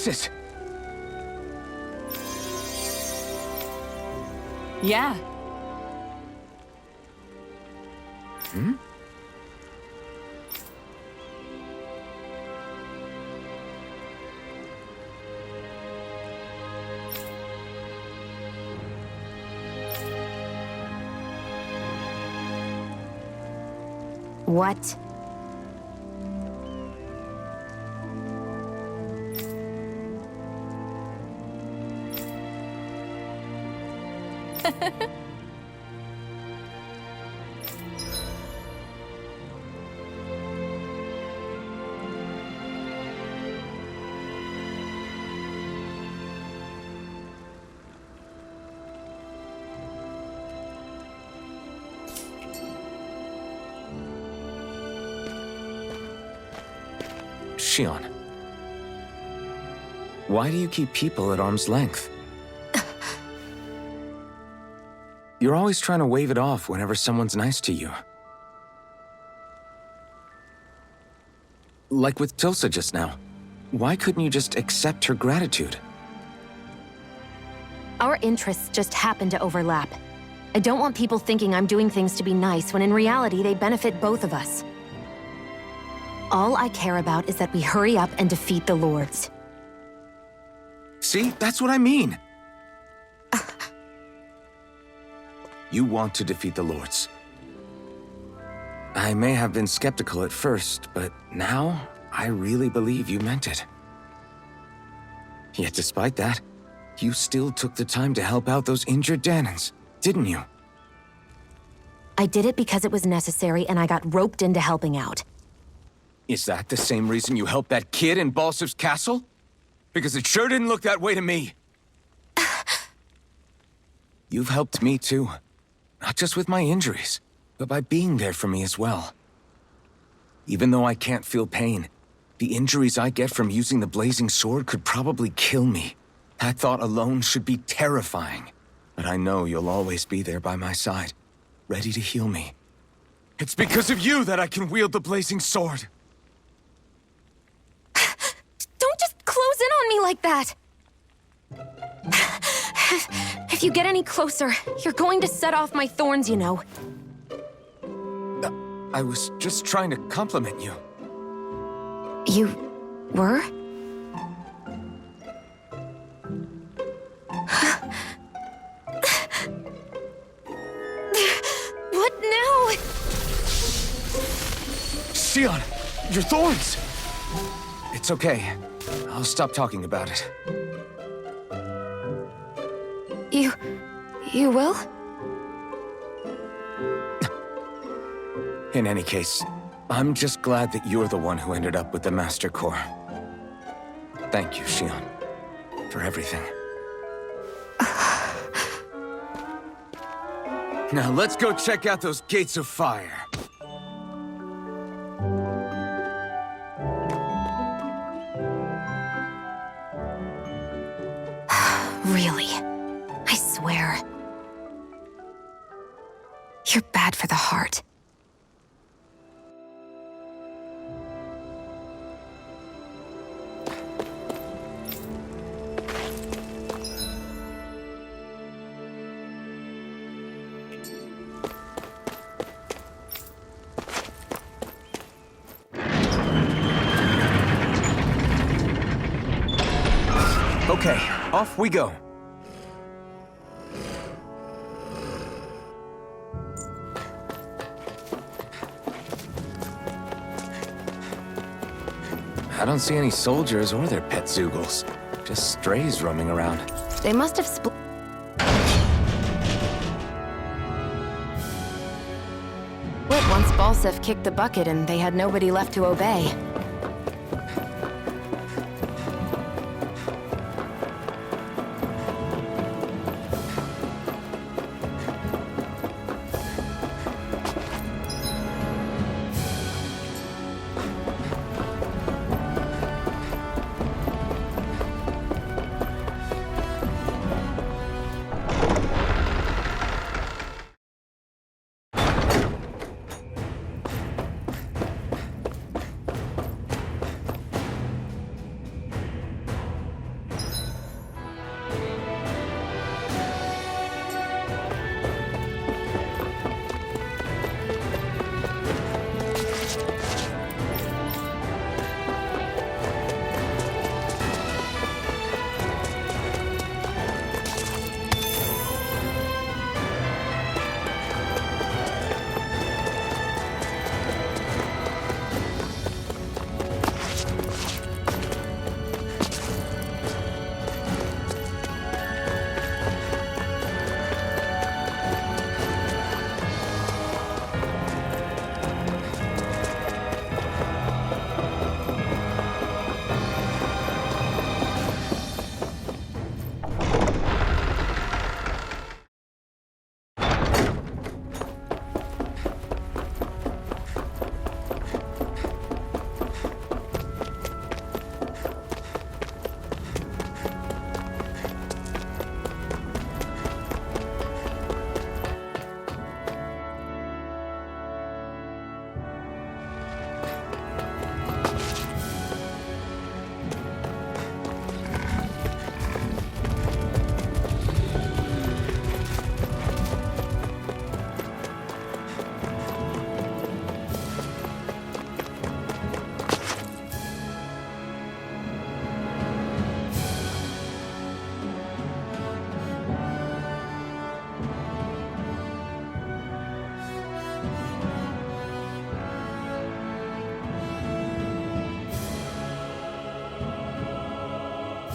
places. Yeah. Hmm? What? Shionne. Why do you keep people at arm's length? You're always trying to wave it off whenever someone's nice to you. Like with Tilsa just now. Why couldn't you just accept her gratitude? Our interests just happen to overlap. I don't want people thinking I'm doing things to be nice when in reality they benefit both of us. All I care about is that we hurry up and defeat the Lords. See? That's what I mean! You want to defeat the Lords. I may have been skeptical at first, but now I really believe you meant it. Yet despite that, you still took the time to help out those injured Dahnans, didn't you? I did it because it was necessary and I got roped into helping out. Is that the same reason you helped that kid in Balsif's castle? Because it sure didn't look that way to me. You've helped me too. Not just with my injuries, but by being there for me as well. Even though I can't feel pain, the injuries I get from using the blazing sword could probably kill me. That thought alone should be terrifying. But I know you'll always be there by my side, ready to heal me. It's because of you that I can wield the blazing sword. Don't just close in on me like that! If you get any closer, you're going to set off my thorns, you know. I was just trying to compliment you. You were? What now? Shionne, your thorns! It's okay. I'll stop talking about it. You will? In any case, I'm just glad that you're the one who ended up with the Master Core. Thank you, Shionne, for everything. Now let's go check out those gates of fire. Really? I swear. You're bad for the heart. Okay, off we go. I don't see any soldiers or their pet Zeugles. Just strays roaming around. They must have split. Once Balsif kicked the bucket and they had nobody left to obey.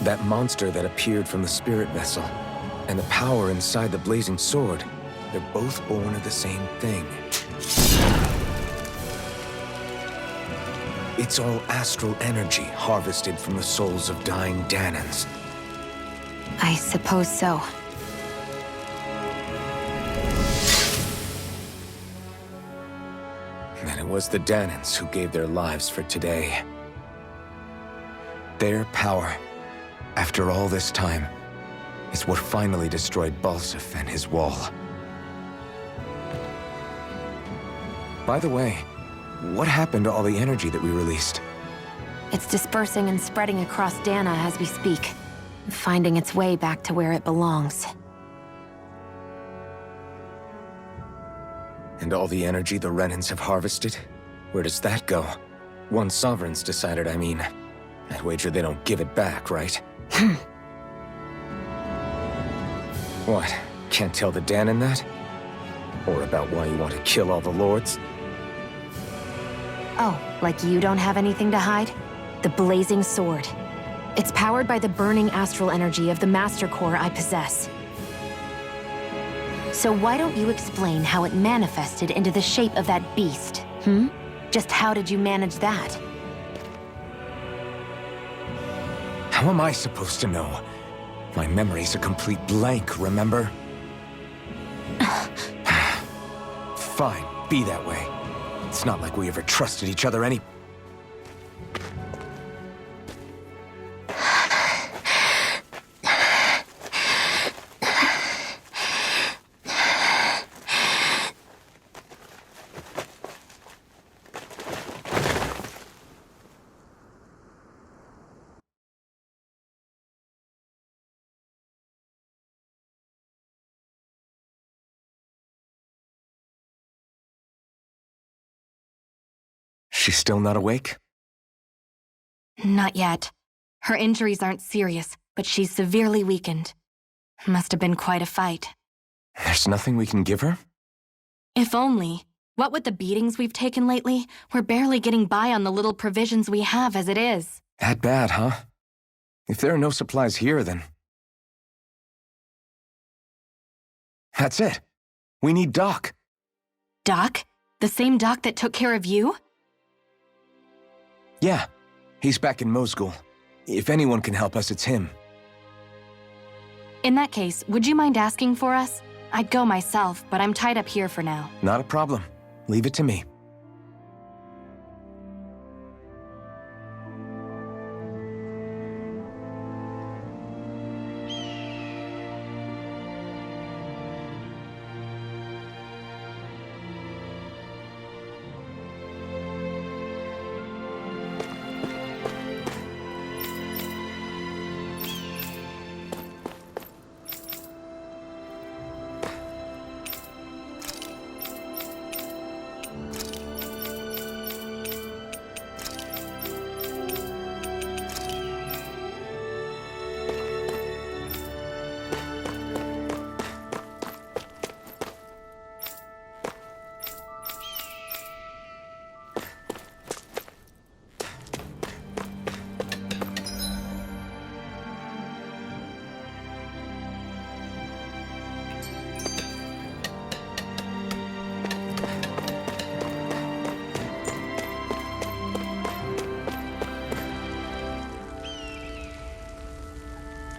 That monster that appeared from the spirit vessel, and the power inside the blazing sword, they're both born of the same thing. It's all astral energy harvested from the souls of dying Danans. I suppose so. And it was the Danans who gave their lives for today. Their power, after all this time, is what finally destroyed Balsif and his wall. By the way, what happened to all the energy that we released? It's dispersing and spreading across Dana as we speak, finding its way back to where it belongs. And all the energy the Renans have harvested? Where does that go? Once Sovereign's decided, I mean. I'd wager they don't give it back, right? What? Can't tell the Danan that? Or about why you want to kill all the lords? Oh, like you don't have anything to hide? The Blazing Sword. It's powered by the burning astral energy of the Master Core I possess. So why don't you explain how it manifested into the shape of that beast, hmm? Just how did you manage that? How am I supposed to know? My memory's a complete blank, remember? Fine, be that way. It's not like we ever trusted each other any... She's still not awake? Not yet. Her injuries aren't serious, but she's severely weakened. Must have been quite a fight. There's nothing we can give her? If only. What with the beatings we've taken lately, we're barely getting by on the little provisions we have as it is. That bad, huh? If there are no supplies here, then... That's it. We need Doc. Doc? The same Doc that took care of you? Yeah, he's back in Mosgul. If anyone can help us, it's him. In that case, would you mind asking for us? I'd go myself, but I'm tied up here for now. Not a problem. Leave it to me.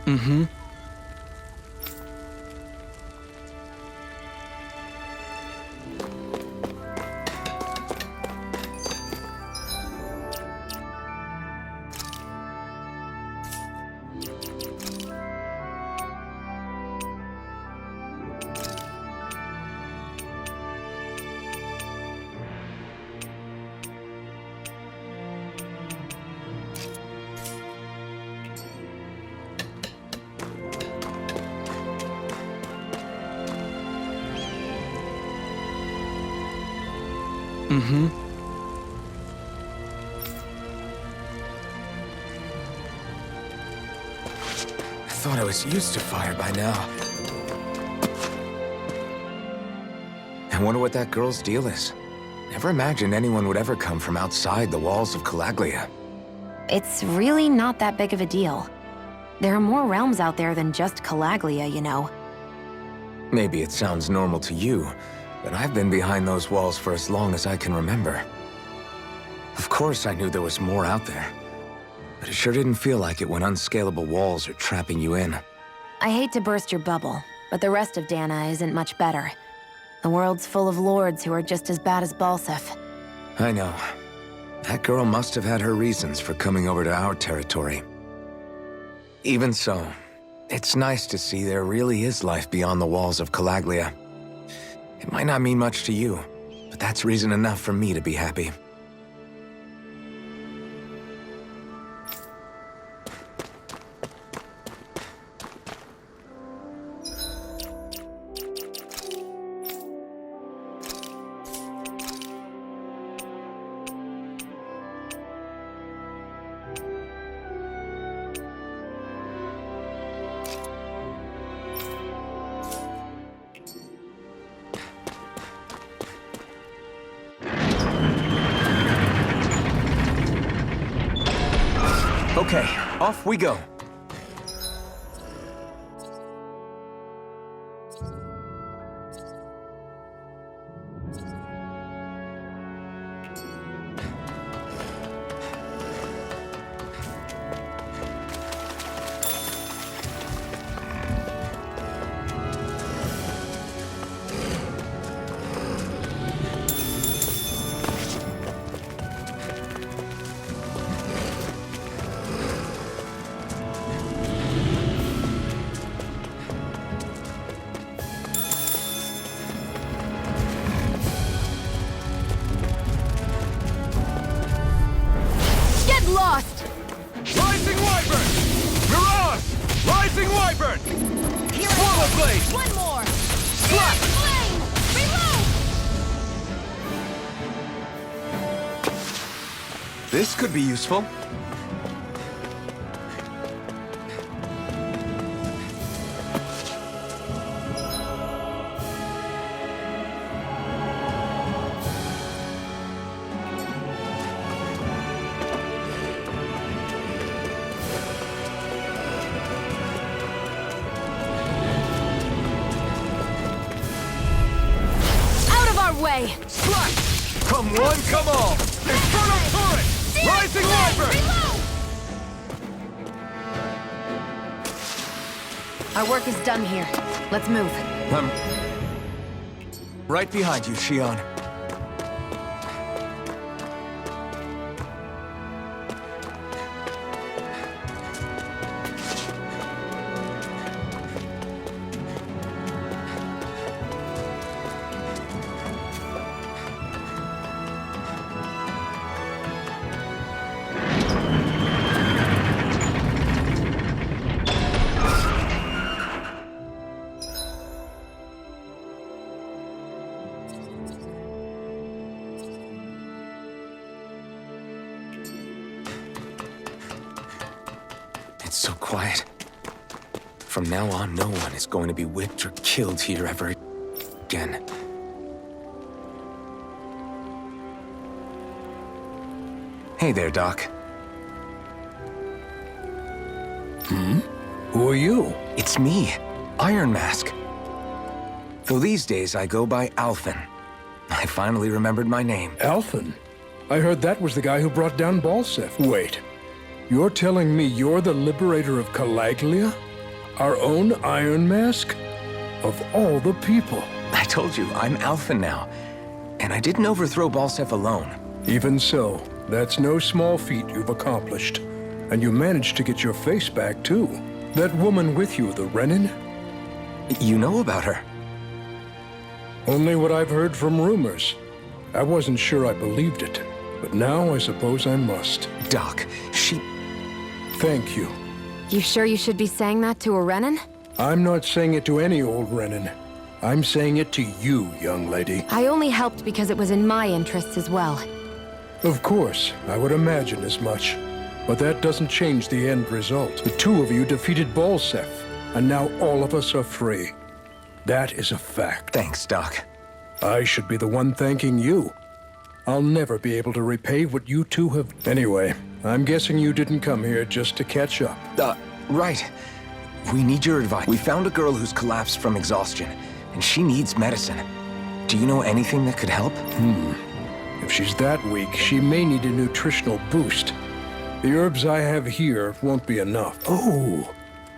Mm-hmm. Mm-hmm. I thought I was used to fire by now. I wonder what that girl's deal is. Never imagined anyone would ever come from outside the walls of Calaglia. It's really not that big of a deal. There are more realms out there than just Calaglia, you know. Maybe it sounds normal to you, but I've been behind those walls for as long as I can remember. Of course I knew there was more out there, but it sure didn't feel like it when unscalable walls are trapping you in. I hate to burst your bubble, but the rest of Dana isn't much better. The world's full of lords who are just as bad as Balseph. I know. That girl must have had her reasons for coming over to our territory. Even so, it's nice to see there really is life beyond the walls of Calaglia. It might not mean much to you, but that's reason enough for me to be happy. Okay, off we go. Lost! Rising Wyvern! Mirage! Rising Wyvern! Swallow Blade! One more! Slap! Flame! Reload! This could be useful. Way. Slap! Come one, come all! Inferno Turret! Rising Wyvern! Our work is done here. Let's move. Right behind you, Shionne. It's so quiet. From now on, no one is going to be whipped or killed here ever again. Hey there, Doc. Who are you? It's me, Iron Mask. Though these days I go by Alphen. I finally remembered my name. Alphen? I heard that was the guy who brought down Balseph. Wait, you're telling me you're the liberator of Calaglia? Our own Iron Mask? Of all the people. I told you, I'm Alphen now. And I didn't overthrow Balseph alone. Even so, that's no small feat you've accomplished. And you managed to get your face back, too. That woman with you, the Renin? You know about her? Only what I've heard from rumors. I wasn't sure I believed it, but now I suppose I must. Doc, she... Thank you. You sure you should be saying that to a Renin? I'm not saying it to any old Renin. I'm saying it to you, young lady. I only helped because it was in my interests as well. Of course, I would imagine as much. But that doesn't change the end result. The two of you defeated Balseph, and now all of us are free. That is a fact. Thanks, Doc. I should be the one thanking you. I'll never be able to repay what you two have... Anyway, I'm guessing you didn't come here just to catch up. Right. We need your advice. We found a girl who's collapsed from exhaustion, and she needs medicine. Do you know anything that could help? If she's that weak, she may need a nutritional boost. The herbs I have here won't be enough. Oh,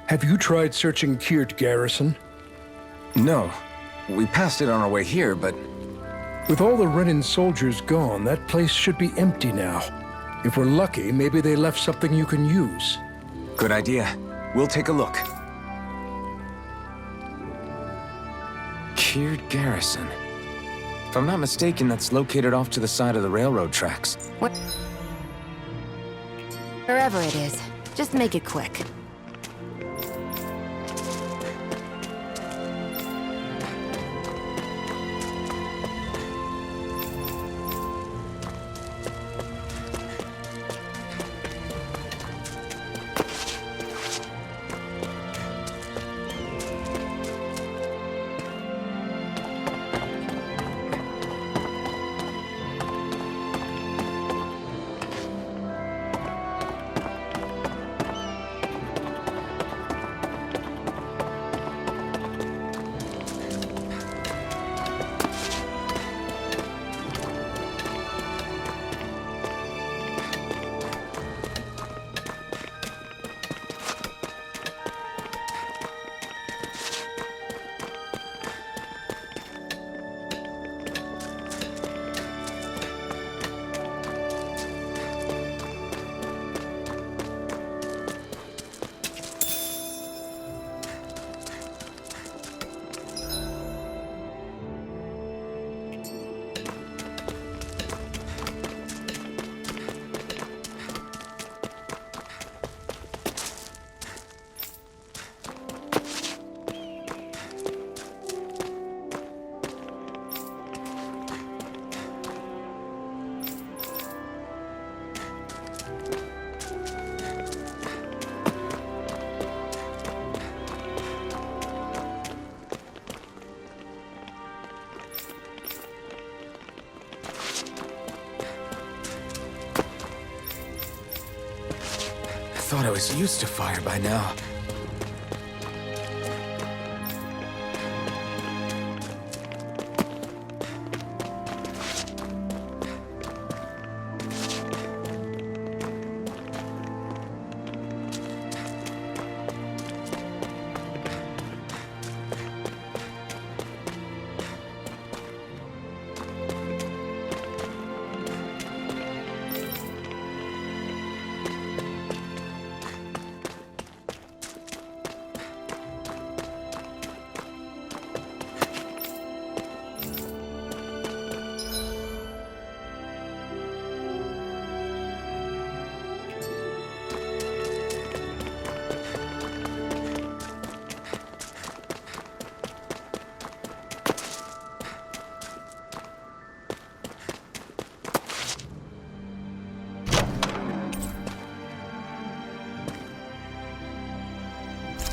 have you tried searching Kirt Garrison? No. We passed it on our way here, but... With all the Renan soldiers gone, that place should be empty now. If we're lucky, maybe they left something you can use. Good idea. We'll take a look. Kirt Garrison. If I'm not mistaken, that's located off to the side of the railroad tracks. What? Wherever it is, just make it quick. I thought I was used to fire by now.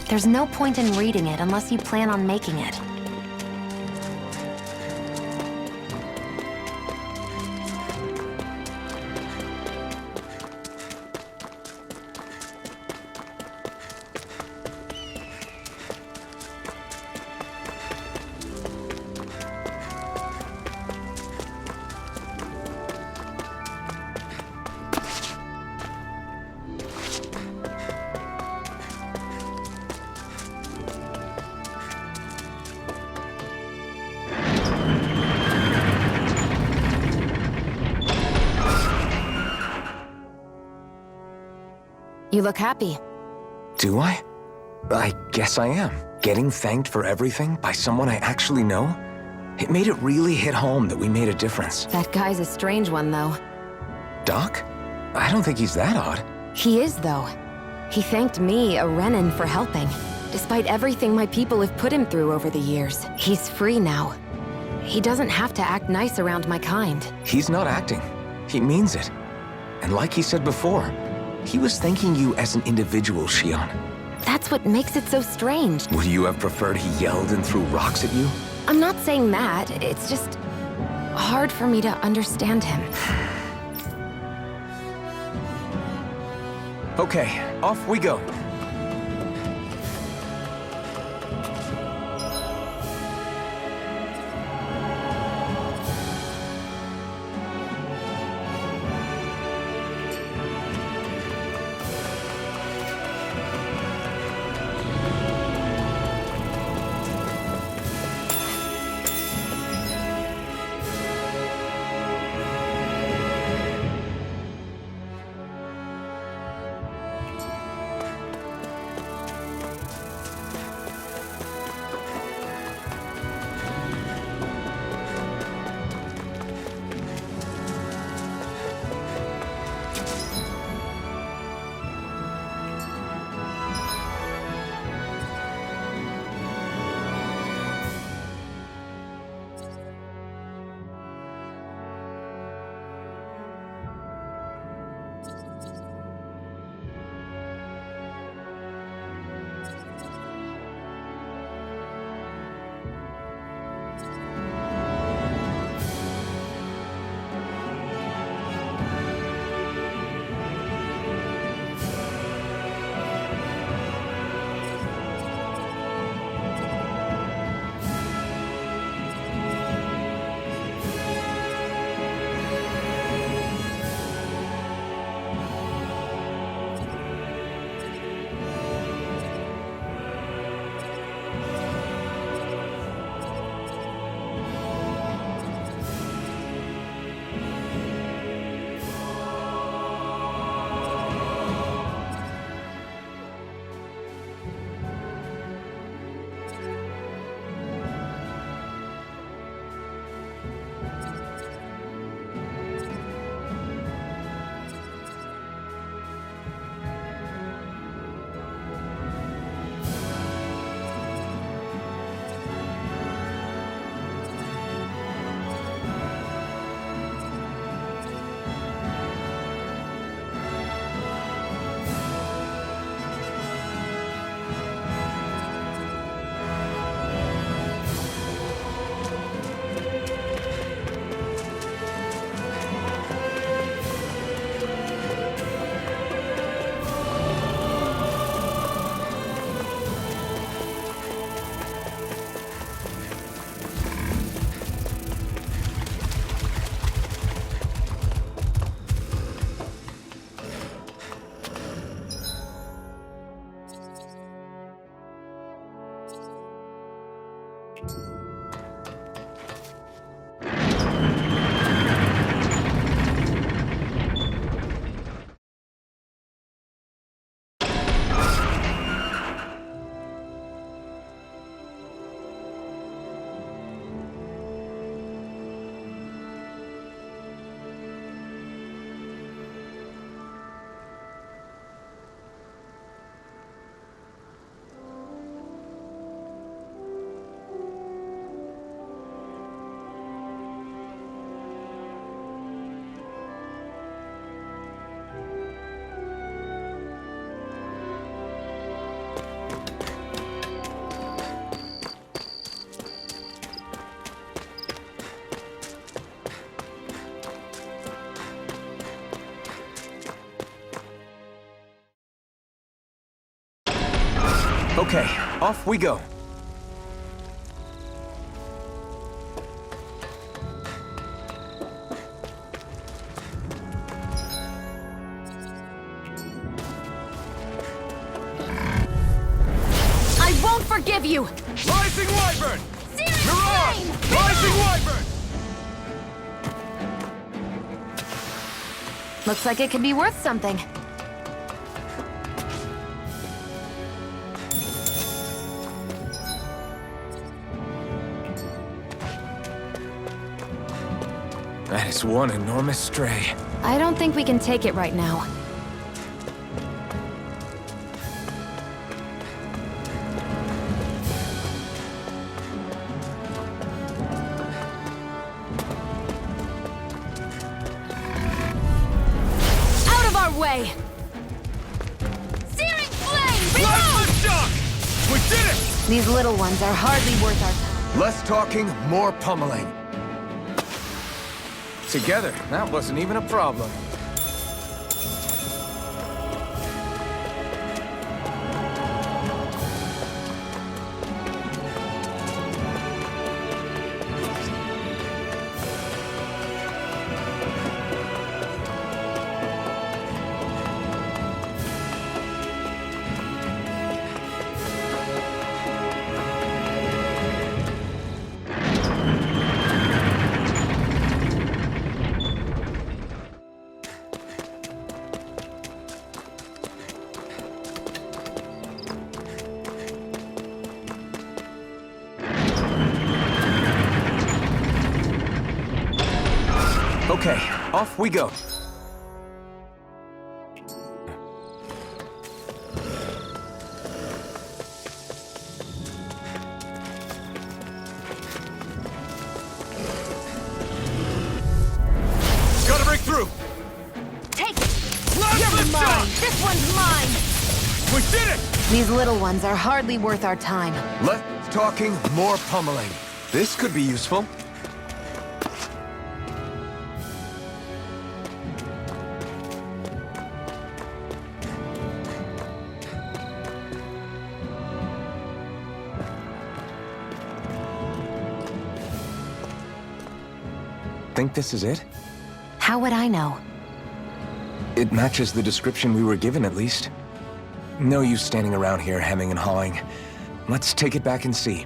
There's no point in reading it unless you plan on making it. You look happy. Do I? I guess I am. Getting thanked for everything by someone I actually know? It made it really hit home that we made a difference. That guy's a strange one, though. Doc? I don't think he's that odd. He is, though. He thanked me, a Renan, for helping. Despite everything my people have put him through over the years, he's free now. He doesn't have to act nice around my kind. He's not acting. He means it. And like he said before, he was thanking you as an individual, Shionne. That's what makes it so strange. Would you have preferred he yelled and threw rocks at you? I'm not saying that. It's just hard for me to understand him. Okay, off we go. Okay, off we go. I won't forgive you! Rising Wyvern! Searing Mirage! flame! Rising Wyvern! Looks like it could be worth something. That is one enormous stray. I don't think we can take it right now. Out of our way! Searing flame! Blast lift shock! We did it! These little ones are hardly worth our time. Less talking, more pummeling. Together, that wasn't even a problem. Okay, off we go. Gotta break through! Take it! Blast You're lift mine! shock! This one's mine! We did it! These little ones are hardly worth our time. Less talking, more pummeling. This could be useful. Think this is it? How would I know? It matches the description we were given, at least. No use standing around here hemming and hawing. Let's take it back and see.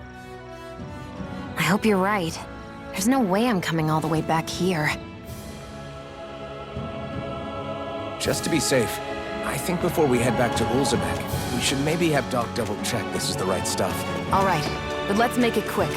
I hope you're right. There's no way I'm coming all the way back here. Just to be safe, I think before we head back to Ulzebek, we should maybe have Doc double-check this is the right stuff. All right, but let's make it quick.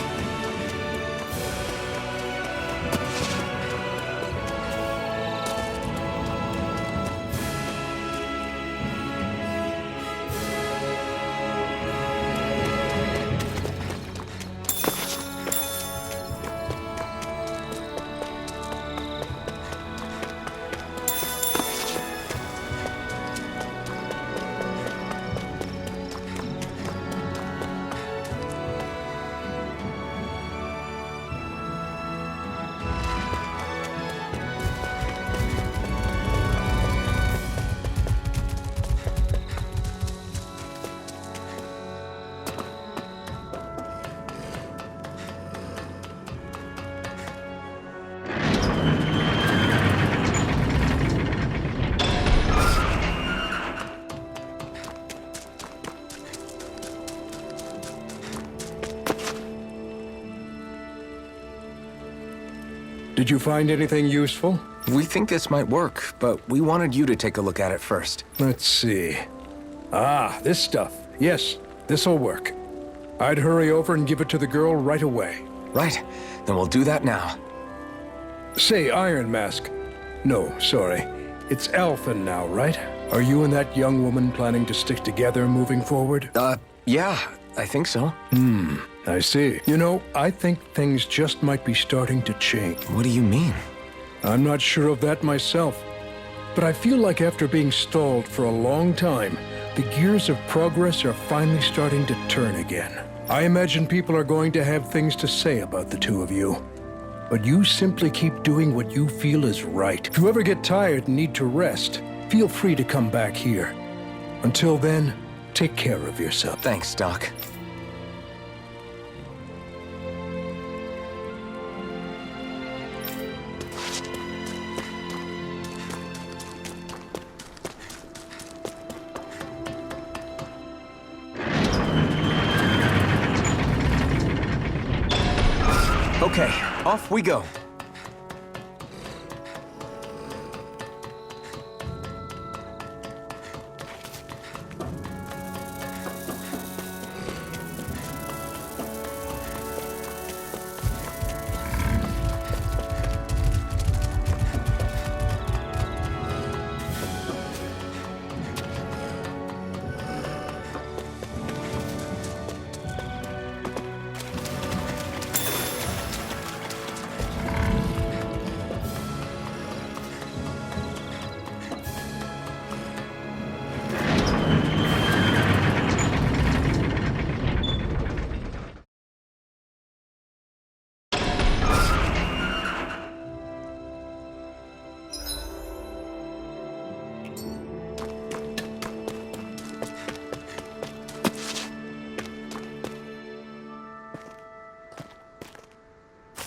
Did you find anything useful? We think this might work, but we wanted you to take a look at it first. Let's see. Ah, this stuff. Yes, this'll work. I'd hurry over and give it to the girl right away. Right, then we'll do that now. Say, Iron Mask. No, sorry. It's Alphen now, right? Are you and that young woman planning to stick together moving forward? Yeah, I think so. I see. You know, I think things just might be starting to change. What do you mean? I'm not sure of that myself, but I feel like after being stalled for a long time, the gears of progress are finally starting to turn again. I imagine people are going to have things to say about the two of you. But you simply keep doing what you feel is right. If you ever get tired and need to rest, feel free to come back here. Until then, Take care of yourself. Thanks, Doc. Okay, off we go.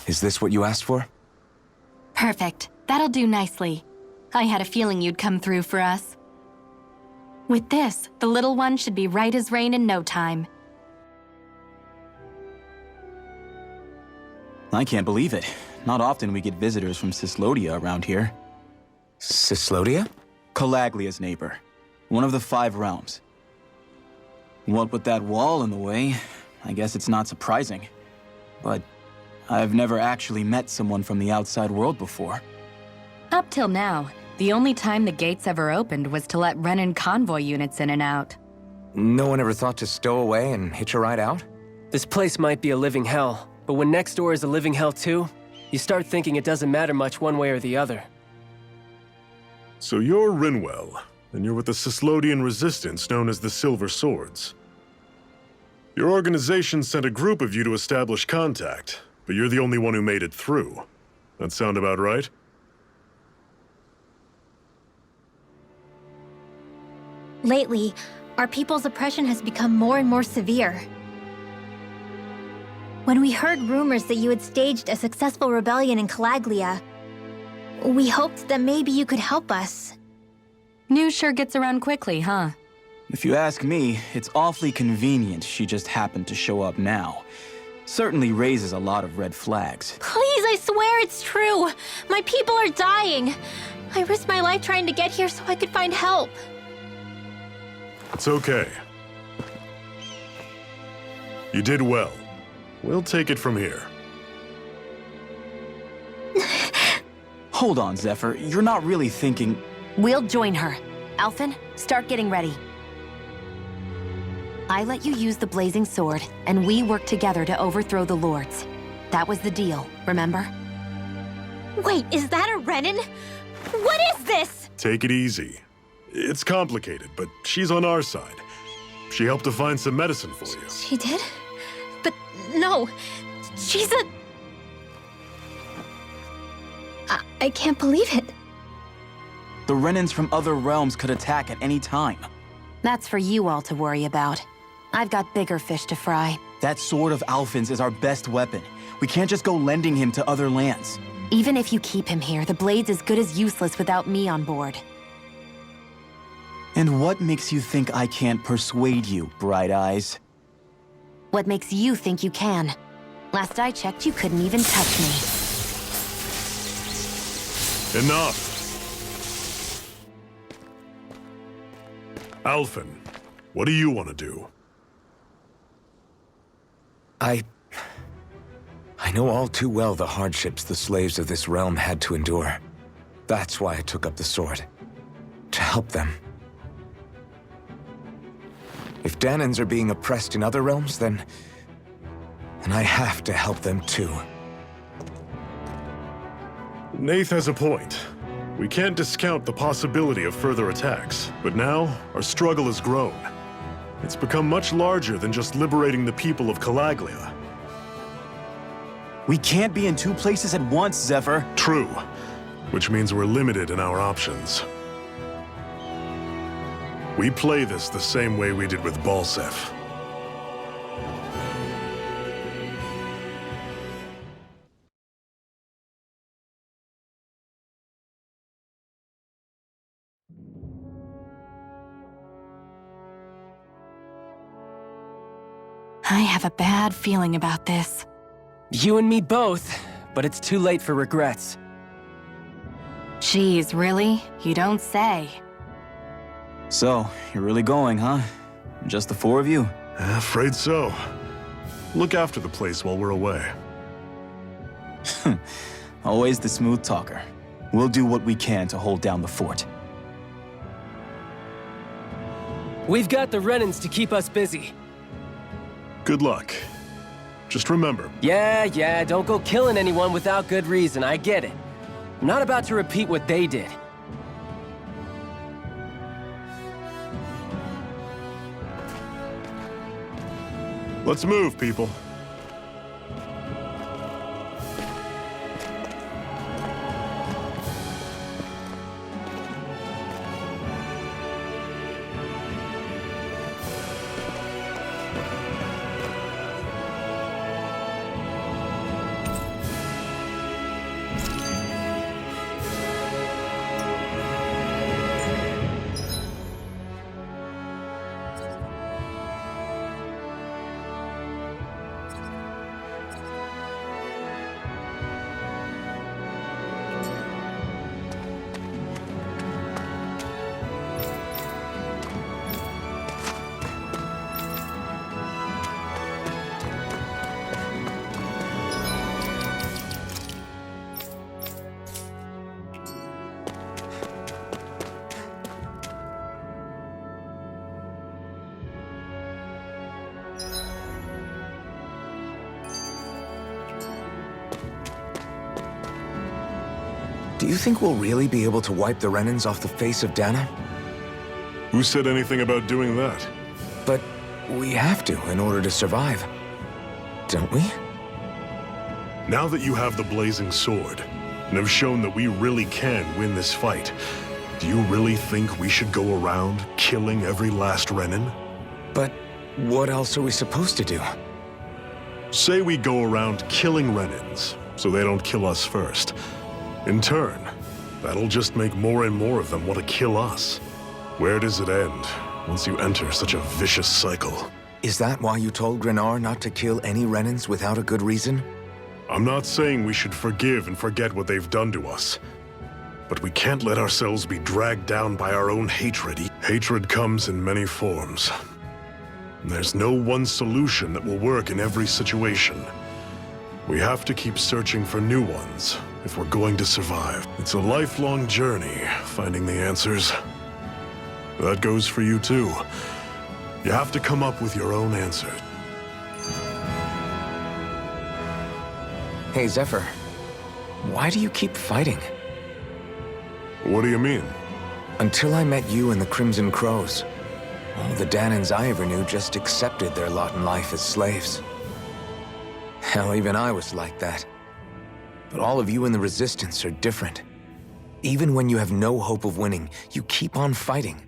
Is this what you asked for? Perfect. That'll do nicely. I had a feeling you'd come through for us. With this, the little one should be right as rain in no time. I can't believe it. Not often we get visitors from Cyslodia around here. Cyslodia? Calaglia's neighbor. One of the 5 realms. What with that wall in the way, I guess it's not surprising. But I've never actually met someone from the outside world before. Up till now, the only time the gates ever opened was to let Renan convoy units in and out. No one ever thought to stow away and hitch a ride out? This place might be a living hell, but when next door is a living hell too, you start thinking it doesn't matter much one way or the other. So you're Rinwell, and you're with the Cyslodian resistance known as the Silver Swords. Your organization sent a group of you to establish contact, but you're the only one who made it through. That sound about right? Lately, our people's oppression has become more and more severe. When we heard rumors that you had staged a successful rebellion in Calaglia, we hoped that maybe you could help us. News sure gets around quickly, huh? If you ask me, it's awfully convenient she just happened to show up now. Certainly raises a lot of red flags. Please, I swear it's true! My people are dying! I risked my life trying to get here so I could find help. It's okay. You did well. We'll take it from here. Hold on, Zephyr. You're not really thinking... We'll join her. Alphen, start getting ready. I let you use the blazing sword, and we worked together to overthrow the Lords. That was the deal, remember? Wait, is that a Renan? What is this? Take it easy. It's complicated, but she's on our side. She helped to find some medicine for you. She did? But no, she's a... I can't believe it. The Renans from other realms could attack at any time. That's for you all to worry about. I've got bigger fish to fry. That sword of Alphen's is our best weapon. We can't just go lending him to other lands. Even if you keep him here, the blade's as good as useless without me on board. And what makes you think I can't persuade you, Bright Eyes? What makes you think you can? Last I checked, you couldn't even touch me. Enough! Alphen, what do you want to do? I know all too well the hardships the slaves of this realm had to endure. That's why I took up the sword. To help them. If Dahnans are being oppressed in other realms, then I have to help them too. Nath has a point. We can't discount the possibility of further attacks, but now our struggle has grown. It's become much larger than just liberating the people of Calaglia. We can't be in 2 places at once, Zephyr. True, which means we're limited in our options. We play this the same way we did with Balsef. I have a bad feeling about this. You and me both, but it's too late for regrets. Geez, really? You don't say. So, you're really going, huh? Just the four of you? Afraid so. Look after the place while we're away. Always the smooth talker. We'll do what we can to hold down the fort. We've got the Renans to keep us busy. Good luck. Just remember, Yeah, don't go killing anyone without good reason, I get it. I'm not about to repeat what they did. let's move, people. Do you think we'll really be able to wipe the Renans off the face of Dana? Who said anything about doing that? But we have to in order to survive. Don't we? Now that you have the Blazing Sword, and have shown that we really can win this fight, do you really think we should go around killing every last Renan? But what else are we supposed to do? Say we go around killing Renans, so they don't kill us first. In turn, that'll just make more and more of them want to kill us. Where does it end, once you enter such a vicious cycle? Is that why you told Grenar not to kill any Renans without a good reason? I'm not saying we should forgive and forget what they've done to us. But we can't let ourselves be dragged down by our own hatred. Hatred comes in many forms. There's no one solution that will work in every situation. We have to keep searching for new ones if we're going to survive. It's a lifelong journey, finding the answers. That goes for you too. You have to come up with your own answer. Hey, Zephyr. Why do you keep fighting? What do you mean? Until I met you and the Crimson Crows, all the Danans I ever knew just accepted their lot in life as slaves. Hell, even I was like that. But all of you in the Resistance are different. Even when you have no hope of winning, you keep on fighting.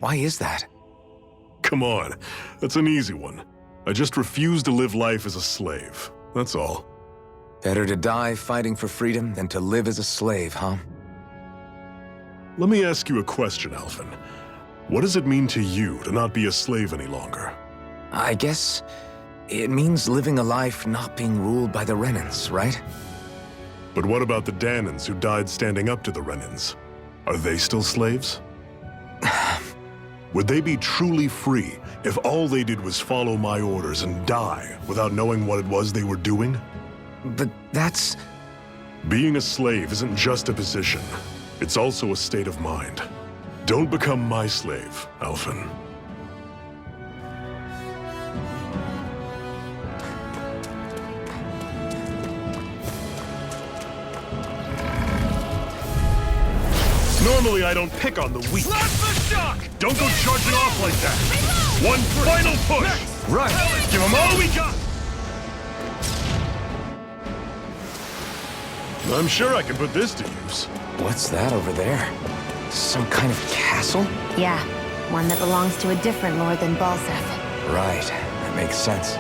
Why is that? Come on, that's an easy one. I just refuse to live life as a slave, that's all. Better to die fighting for freedom than to live as a slave, huh? Let me ask you a question, Alphen. What does it mean to you to not be a slave any longer? I guess it means living a life not being ruled by the Renans, right? But what about the Danans who died standing up to the Renans? Are they still slaves? Would they be truly free if all they did was follow my orders and die without knowing what it was they were doing? But that's... Being a slave isn't just a position. It's also a state of mind. Don't become my slave, Alphen. Normally I don't pick on the weak. Slap the shock! Don't go charging off like that! One final push! Right! Give them all we got! I'm sure I can put this to use. What's that over there? Some kind of castle? Yeah, One that belongs to a different lord than Balsef. Right, that makes sense.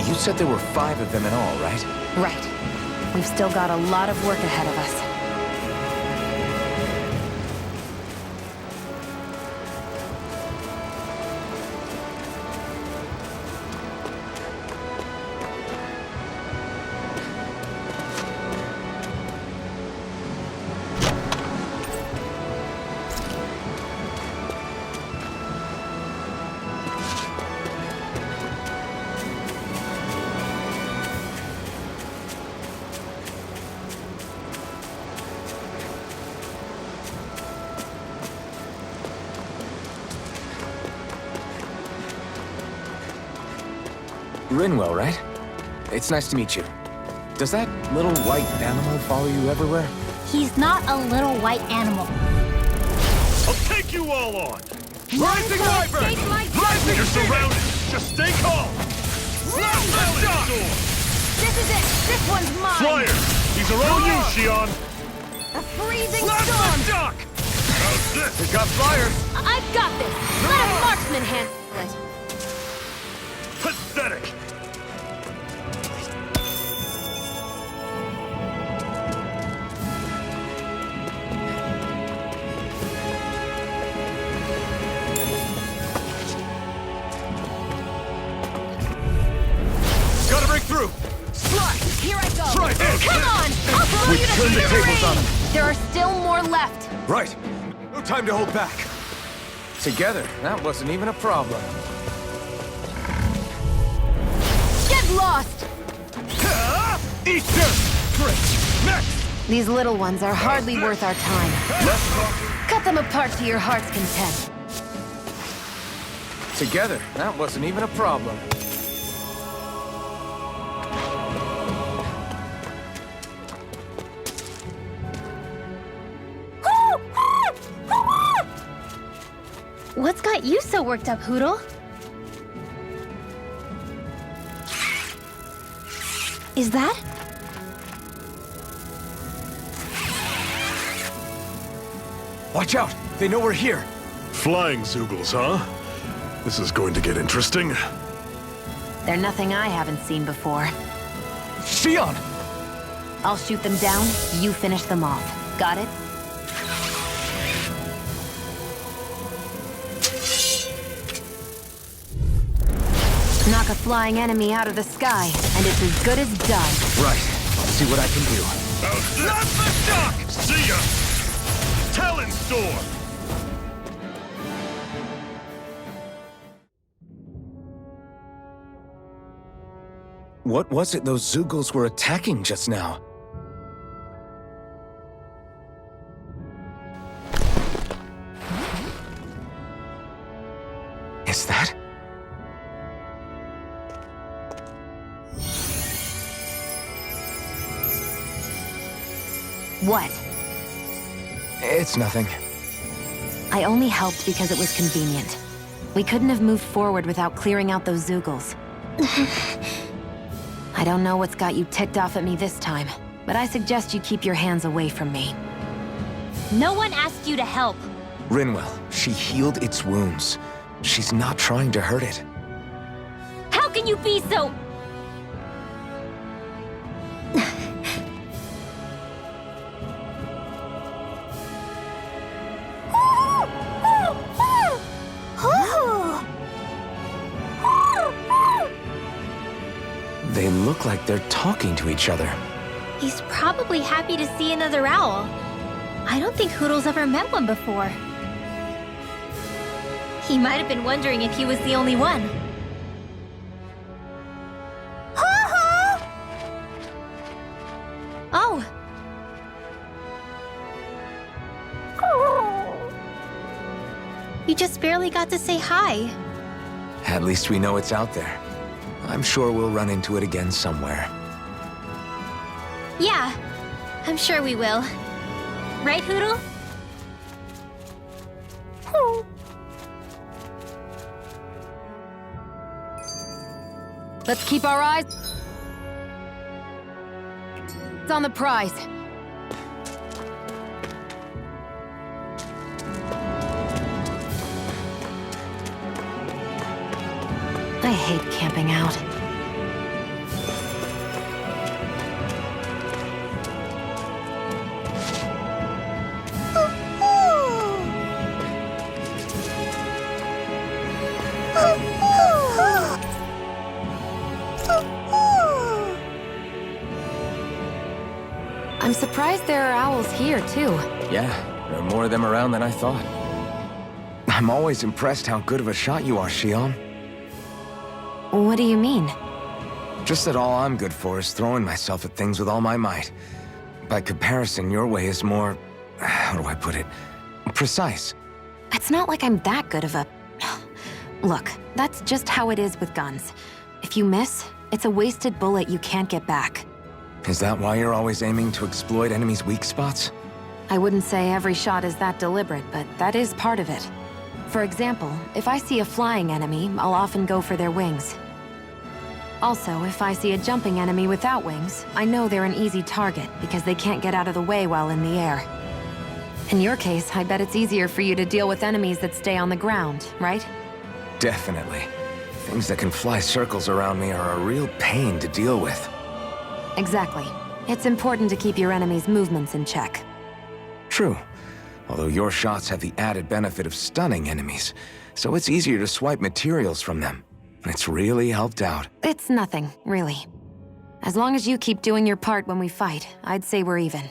You said there were 5 of them in all, right? Right. We've still got a lot of work ahead of us. Rinwell, right? It's nice to meet you. Does that little white animal follow you everywhere? He's not a little white animal. I'll take you all on! Rising Wyvern! Rising! You're surrounded! Just stay calm! This is it! This one's mine! Flyers! These are all you, Shion! A freezing Blast storm! the duck! How's this? We've got flyers! I've got this! Let a marksman handle it! Pathetic! Gotta break through! Here I go! Right. Come on! I'll throw you to turned the tables on smithereens! them. There are still more left. Right. No time to hold back. Together, that wasn't even a problem. Get lost! Eat this! Great! Next! These little ones are hardly worth our time. Let's talk. Cut them apart to your heart's content. Together, that wasn't even a problem. What's got you so worked up, Hootle? Is that? Watch out! They know we're here! Flying Zoogles, huh? This is going to get interesting. They're nothing I haven't seen before. Shion! I'll shoot them down, you finish them off. Got it? Knock a flying enemy out of the sky, and it's as good as done. Right. I'll see what I can do. How's this? Not the duck! See ya! Talon Storm! What was it those Zoogles were attacking just now? Is that? What? It's nothing. I only helped because it was convenient. We couldn't have moved forward without clearing out those Zoogles. I don't know what's got you ticked off at me this time, but I suggest you keep your hands away from me. No one asked you to help. Rinwell, she healed its wounds. She's not trying to hurt it. How can you be so... They look like they're talking to each other. He's probably happy to see another owl. I don't think Hootle's ever met one before. He might have been wondering if he was the only one. Oh. You just barely got to say hi. At least we know it's out there. I'm sure we'll run into it again somewhere. Yeah, I'm sure we will. Right, Hootle? Let's keep our eyes on the prize. I hate camping out. I'm surprised there are owls here, too. Yeah, there are more of them around than I thought. I'm always impressed how good of a shot you are, Shion. What do you mean? Just that all I'm good for is throwing myself at things with all my might. By comparison, your way is more... how do I put it? Precise. It's not like I'm that good of a... Look, that's just how it is with guns. If you miss, it's a wasted bullet you can't get back. Is that why you're always aiming to exploit enemies' weak spots? I wouldn't say every shot is that deliberate, but that is part of it. For example, if I see a flying enemy, I'll often go for their wings. Also, if I see a jumping enemy without wings, I know they're an easy target because they can't get out of the way while in the air. In your case, I bet it's easier for you to deal with enemies that stay on the ground, right? Definitely. Things that can fly circles around me are a real pain to deal with. Exactly. It's important to keep your enemy's movements in check. True. Although your shots have the added benefit of stunning enemies, so it's easier to swipe materials from them. It's really helped out. It's nothing, really. As long as you keep doing your part when we fight, I'd say we're even.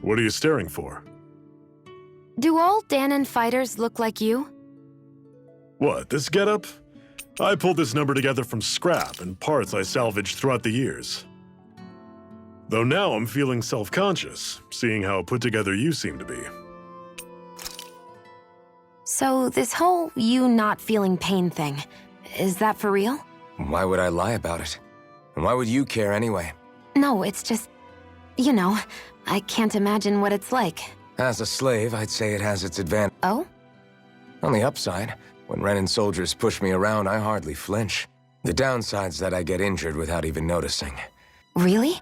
What are you staring for? Do all Danon fighters look like you? What, this getup? I pulled this number together from scrap and parts I salvaged throughout the years. Though now I'm feeling self-conscious, seeing how put together you seem to be. So this whole you not feeling pain thing, is that for real? Why would I lie about it? And why would you care anyway? No, it's just... You know, I can't imagine what it's like. As a slave, I'd say it has its advantage. Oh? On the upside, when Renan soldiers push me around, I hardly flinch. The downside's that I get injured without even noticing. Really?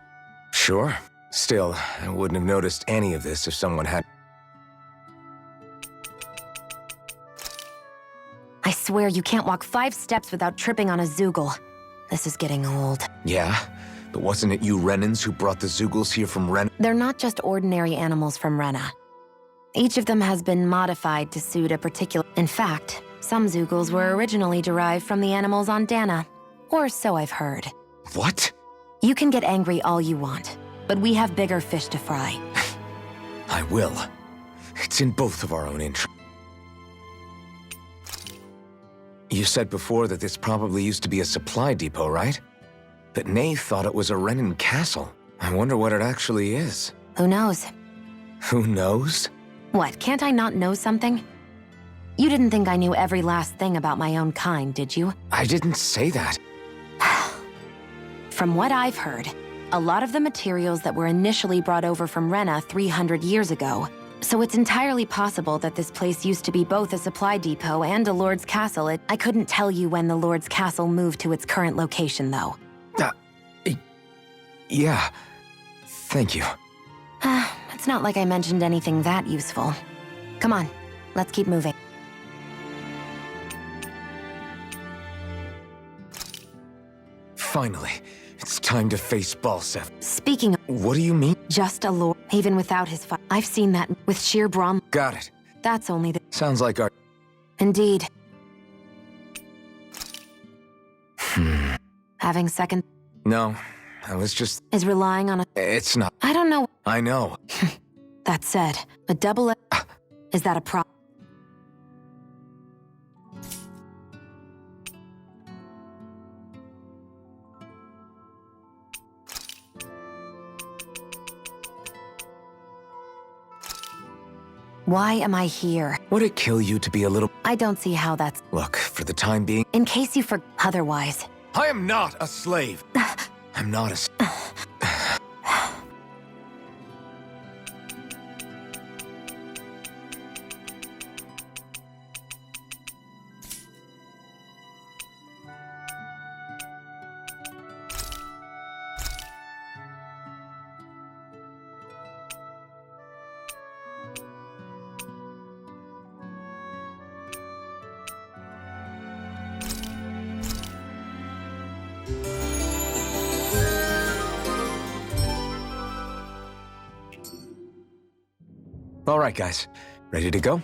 Sure. Still, I wouldn't have noticed any of this if someone had... I swear you can't walk 5 steps without tripping on a Zoogle. This is getting old. Yeah? But wasn't it you Renans who brought the Zoogles here from Ren? They're not just ordinary animals from Rena. Each of them has been modified to suit a particular... In fact, some Zoogles were originally derived from the animals on Dana. Or so I've heard. What? You can get angry all you want, but we have bigger fish to fry. I will. It's in both of our own interests. You said before that this probably used to be a supply depot, right? But Nay thought it was a Renan castle. I wonder what it actually is. Who knows? Who knows? What, can't I not know something? You didn't think I knew every last thing about my own kind, did you? I didn't say that. From what I've heard, a lot of the materials that were initially brought over from Rena 300 years ago. So it's entirely possible that this place used to be both a supply depot and a Lord's Castle. I couldn't tell you when the Lord's Castle moved to its current location, though. Yeah. Thank you. It's not like I mentioned anything that useful. Come on, let's keep moving. Finally, it's time to face Balsef. Speaking of... What do you mean? Just a lord, even without his fight. I've seen that with sheer Brahm. Got it. That's only the... Sounds like our... Indeed. Having second... No, I was just... Is relying on a... It's not... I don't know. I know. That said, a double... Is that a Why am I here? Would it kill you to be a little... I don't see how that's... Look, for the time being, In case you forgot otherwise. I am not a slave. I'm not a... All right, guys. Ready to go?